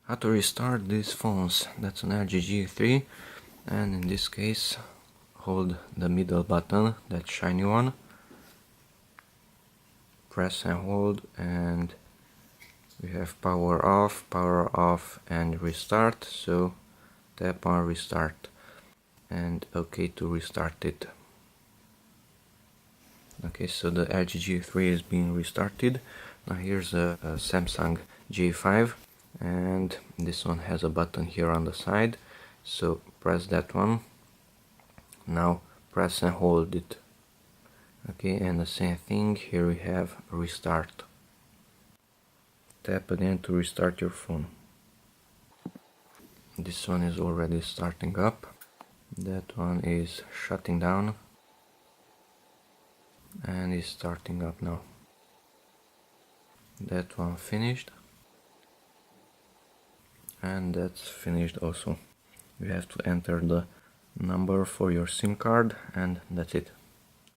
How to restart these phones. That's an LG G3, and in this case hold the middle button, that shiny one, press and hold, and we have power off and restart. So tap on restart and OK to restart it. Okay, so the LG G3 is being restarted. Now here's a Samsung J5, and this one has a button here on the side, so press that one. Now press and hold it. Okay, and the same thing, here we have restart. Tap again to restart your phone. This one is already starting up. That one is shutting down and is starting up now. That one finished, and that's finished also. You have to enter the number for your SIM card, and that's it.